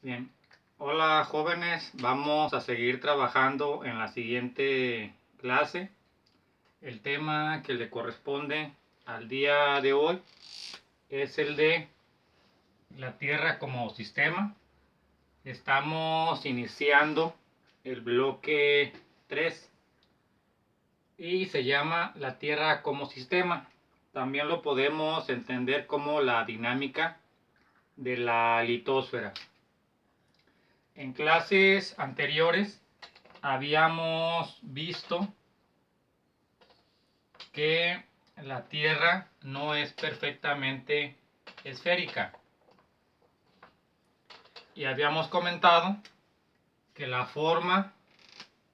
Bien, hola jóvenes, vamos a seguir trabajando en la siguiente clase. El tema que le corresponde al día de hoy es el de la Tierra como sistema. Estamos iniciando el bloque 3 y se llama la Tierra como sistema. También lo podemos entender como la dinámica de la litosfera. En clases anteriores habíamos visto que la Tierra no es perfectamente esférica y habíamos comentado que la forma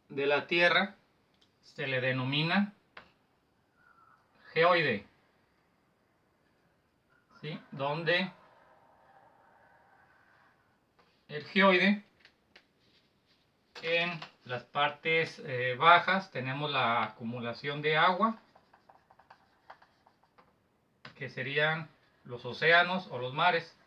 de la Tierra se le denomina geoide, ¿sí? Donde el geoide, en las partes bajas tenemos la acumulación de agua, que serían los océanos o los mares.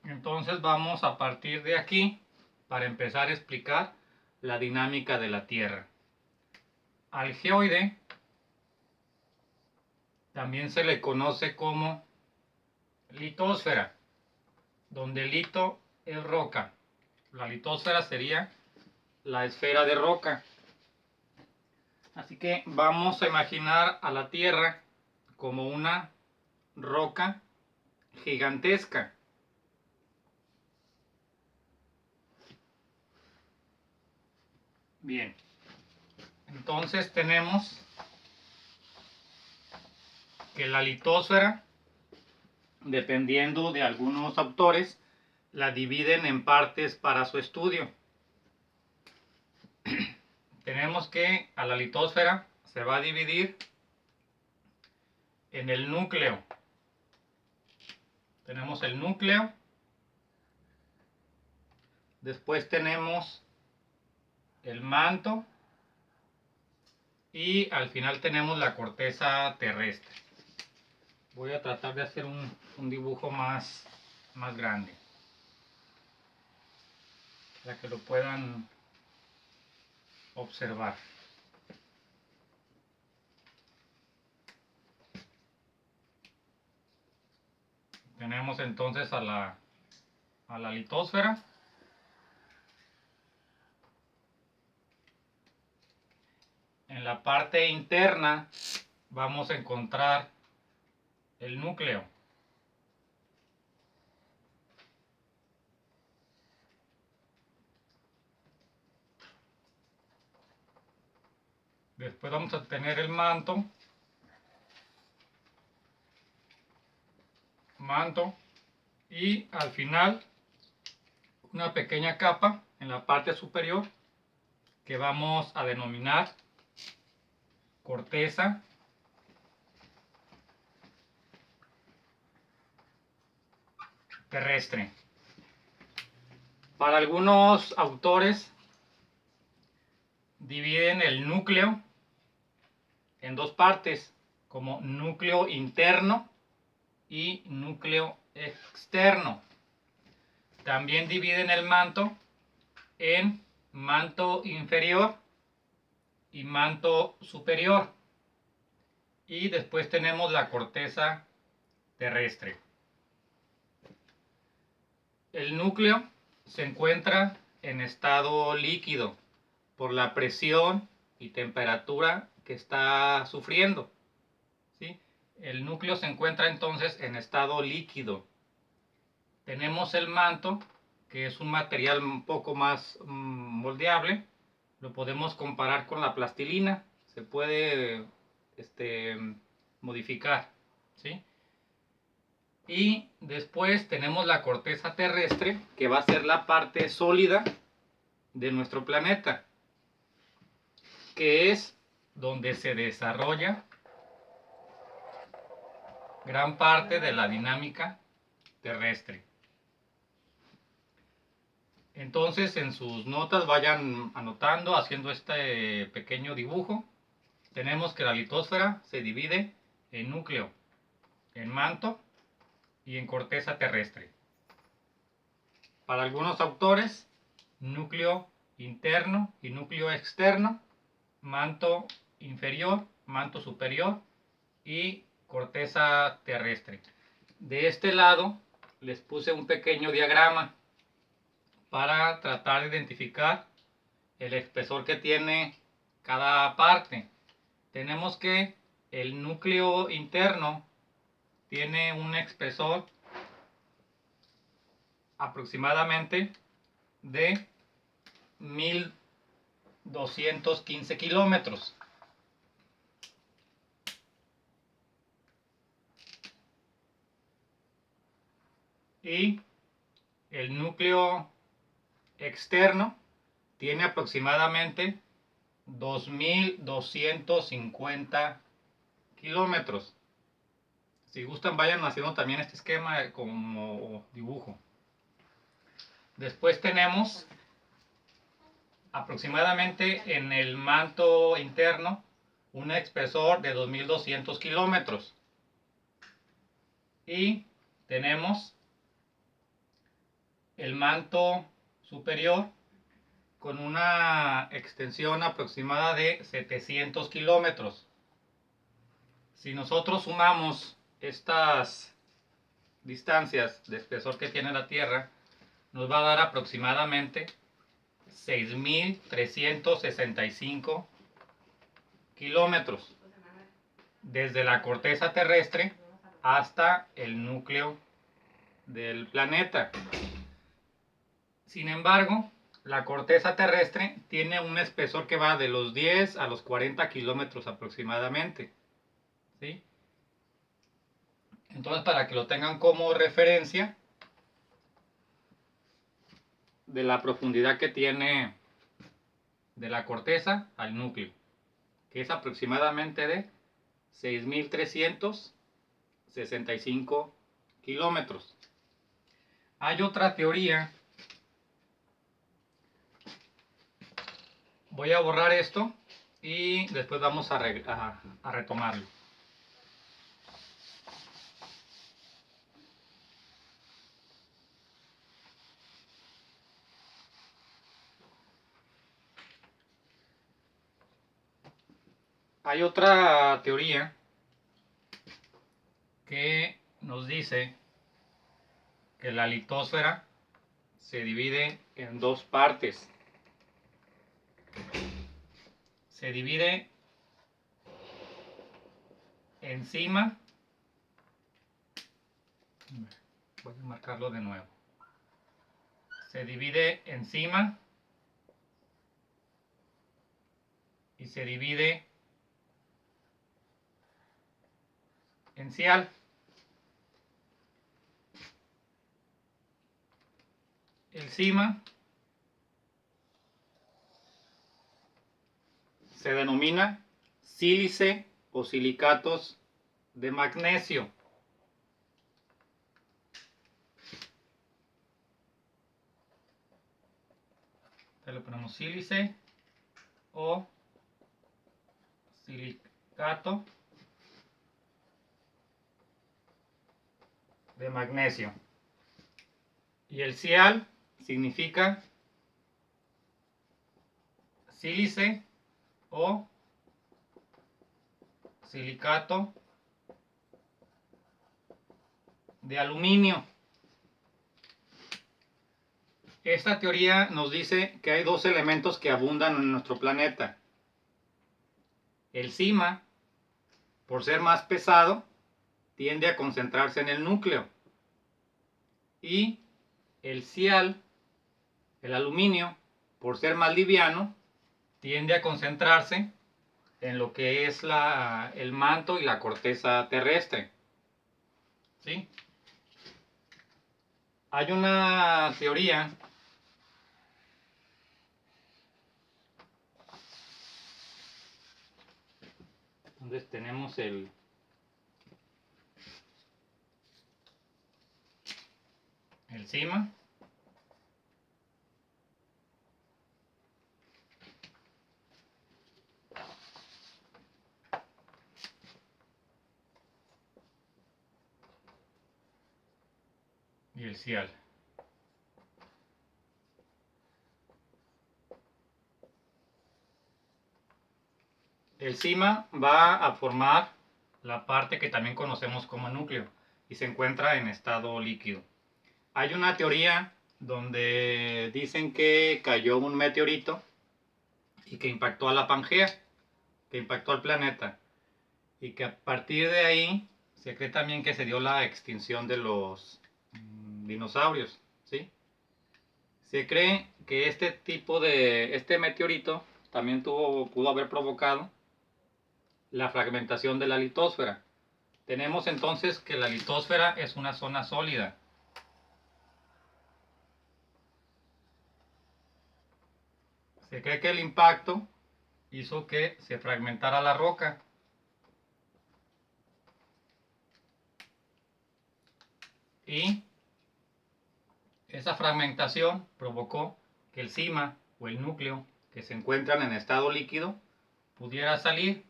Entonces vamos a partir de aquí para empezar a explicar la dinámica de la Tierra. Al geoide también se le conoce como litosfera, donde lito es roca. La litosfera sería la esfera de roca. Así que vamos a imaginar a la Tierra como una roca gigantesca. Bien, entonces tenemos que la litosfera, dependiendo de algunos autores, la dividen en partes para su estudio. Tenemos que a la litosfera se va a dividir en el núcleo. Tenemos el núcleo, después tenemos el manto y al final tenemos la corteza terrestre. Voy a tratar de hacer un dibujo más grande para que lo puedan observar. Tenemos entonces a la litosfera. En la parte interna vamos a encontrar el núcleo. Después vamos a tener el manto. Y al final una pequeña capa en la parte superior que vamos a denominar corteza terrestre. Para algunos autores dividen el núcleo en dos partes, como núcleo interno y núcleo externo. También dividen el manto en manto inferior y manto superior. Y después tenemos la corteza terrestre. El núcleo se encuentra en estado líquido por la presión y temperatura que está sufriendo, ¿sí? El núcleo se encuentra entonces en estado líquido. Tenemos el manto, que es un material un poco más moldeable. Lo podemos comparar con la plastilina. Se puede modificar, ¿sí? Y después tenemos la corteza terrestre, que va a ser la parte sólida de nuestro planeta, que es donde se desarrolla gran parte de la dinámica terrestre. Entonces en sus notas vayan anotando, haciendo este pequeño dibujo. Tenemos que la litosfera se divide en núcleo, en manto y en corteza terrestre. Para algunos autores, núcleo interno y núcleo externo, manto inferior, manto superior y corteza terrestre. De este lado les puse un pequeño diagrama para tratar de identificar el espesor que tiene cada parte. Tenemos que el núcleo interno tiene un espesor aproximadamente de 1215 kilómetros. Y el núcleo externo tiene aproximadamente 2250 kilómetros. Si gustan, vayan haciendo también este esquema como dibujo. Después tenemos aproximadamente en el manto interno un espesor de 2200 kilómetros. Y tenemos el manto superior con una extensión aproximada de 700 kilómetros. Si nosotros sumamos estas distancias de espesor que tiene la Tierra, nos va a dar aproximadamente 6.365 kilómetros desde la corteza terrestre hasta el núcleo del planeta. Sin embargo, la corteza terrestre tiene un espesor que va de los 10 a los 40 kilómetros aproximadamente, ¿sí? Entonces, para que lo tengan como referencia de la profundidad que tiene de la corteza al núcleo, que es aproximadamente de 6.365 kilómetros. Hay otra teoría. Voy a borrar esto y después vamos a retomarlo. Hay otra teoría que nos dice que la litosfera se divide en dos partes. Se divide encima. Voy a marcarlo de nuevo. Se divide encima y se divide encial. El cima se denomina sílice o silicatos de magnesio. Le ponemos sílice o silicato de magnesio. Y el cial significa sílice o silicato de aluminio. Esta teoría nos dice que hay dos elementos que abundan en nuestro planeta. El cima, por ser más pesado, tiende a concentrarse en el núcleo. Y el cial, el aluminio, por ser más liviano, tiende a concentrarse en lo que es el manto y la corteza terrestre. ¿Sí? Hay una teoría donde tenemos el cima. y el cial. El cima va a formar la parte que también conocemos como núcleo y se encuentra en estado líquido. Hay una teoría donde dicen que cayó un meteorito y que impactó a la Pangea, que impactó al planeta, y que a partir de ahí se cree también que se dio la extinción de los dinosaurios, ¿sí? Se cree que este meteorito también pudo haber provocado la fragmentación de la litosfera. Tenemos entonces que la litosfera es una zona sólida. Se cree que el impacto hizo que se fragmentara la roca. Y esa fragmentación provocó que el cima o el núcleo que se encuentran en estado líquido pudiera salir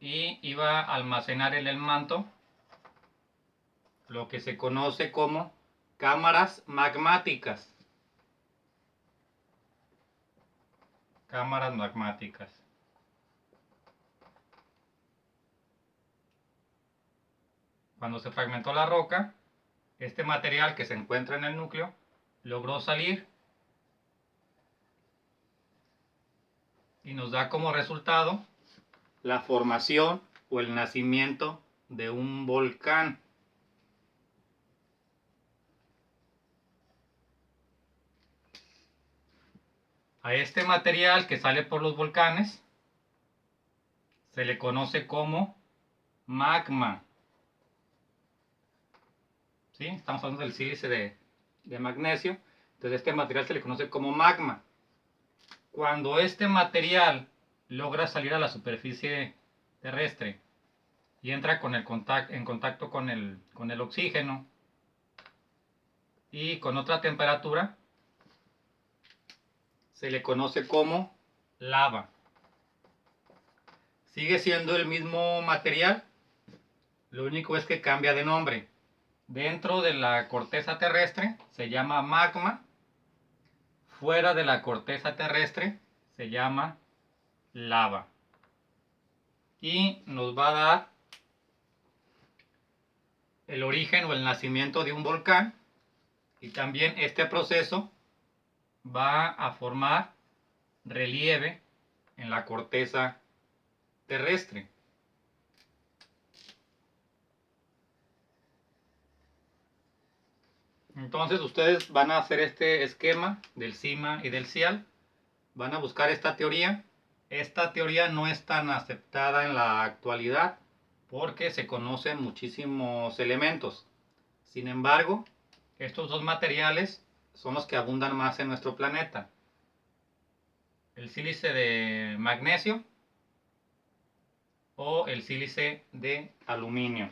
y iba a almacenar en el manto lo que se conoce como cámaras magmáticas. Cámaras magmáticas. Cuando se fragmentó la roca, este material que se encuentra en el núcleo logró salir y nos da como resultado la formación o el nacimiento de un volcán. A este material que sale por los volcanes se le conoce como magma. ¿Sí? Estamos hablando del sílice de magnesio. Entonces este material se le conoce como magma. Cuando este material logra salir a la superficie terrestre y entra en contacto con el oxígeno y con otra temperatura, se le conoce como lava. Sigue siendo el mismo material, lo único es que cambia de nombre. Dentro de la corteza terrestre se llama magma, fuera de la corteza terrestre se llama lava. Y nos va a dar el origen o el nacimiento de un volcán, y también este proceso va a formar relieve en la corteza terrestre. Entonces ustedes van a hacer este esquema del cima y del cial, van a buscar esta teoría. Esta teoría no es tan aceptada en la actualidad porque se conocen muchísimos elementos. Sin embargo, estos dos materiales son los que abundan más en nuestro planeta. El sílice de magnesio o el sílice de aluminio.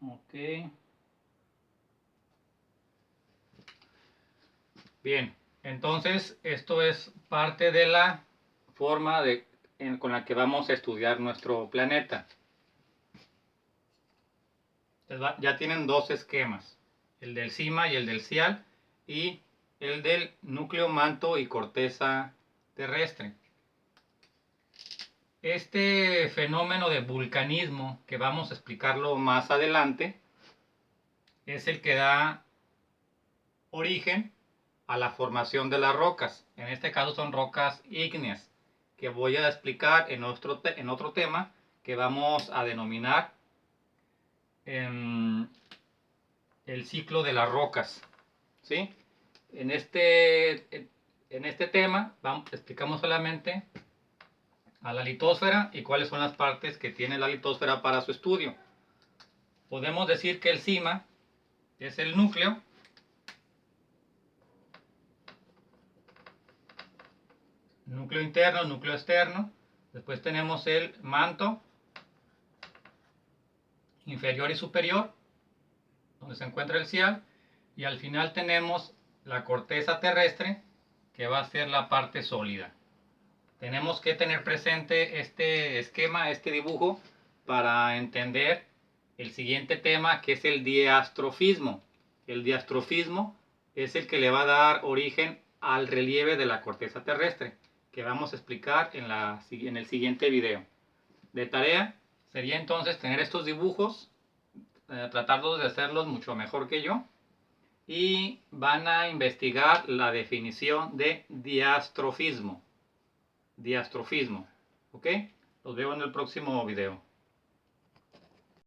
Ok. Bien, entonces esto es parte de la forma con la que vamos a estudiar nuestro planeta. Ya tienen dos esquemas, el del cima y el del cial, y el del núcleo, manto y corteza terrestre. Este fenómeno de vulcanismo, que vamos a explicarlo más adelante, es el que da origen a la formación de las rocas. En este caso son rocas ígneas, que voy a explicar en otro tema que vamos a denominar el ciclo de las rocas. ¿Sí? En este tema explicamos solamente a la litosfera y cuáles son las partes que tiene la litosfera para su estudio. Podemos decir que el cima es el núcleo, núcleo interno, núcleo externo. Después tenemos el manto inferior y superior, donde se encuentra el cial, y al final tenemos la corteza terrestre, que va a ser la parte sólida. tenemos que tener presente este esquema, este dibujo, para entender el siguiente tema, que es el diastrofismo. El diastrofismo es el que le va a dar origen al relieve de la corteza terrestre, que vamos a explicar en el siguiente video. De tarea sería entonces tener estos dibujos, tratarlos de hacerlos mucho mejor que yo, y van a investigar la definición de diastrofismo. Diastrofismo. ¿Ok? Los veo en el próximo video.